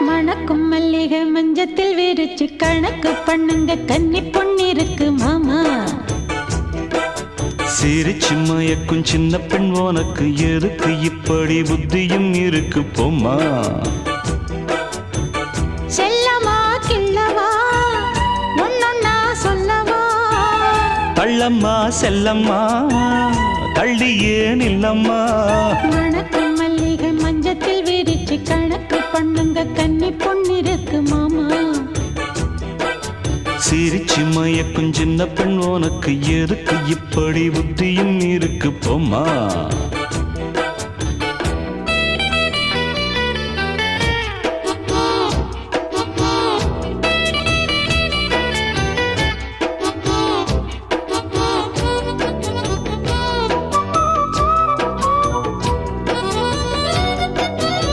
மணக்கும் மல்லிகை மஞ்சத்தில் விரிச்சு கணக்கு பண்ணுங்க கன்னி பொன்னிருக்கு மாமா. சிரிச்சு மயக்கும் சின்ன பெண் உனக்கு எதுக்கு இப்படி புத்தியும் இருக்கு போம்மா. செல்லமா கிள்ளவா ஒன்னொன்னா சொல்லவா. தள்ளம்மா செல்லம்மா தள்ளியே நில்லம்மா. மணக்கும் மல்லிகை மஞ்சத்தில் விரிச்சு கணக்கு பண்ணுங்க கன்னி பொன்னிருக்கு மாமா. சிரிச்சு மயக்கும் சின்ன பெண் உனக்கு எதுக்கு இப்படி புத்தியும் இருக்கு போம்மா.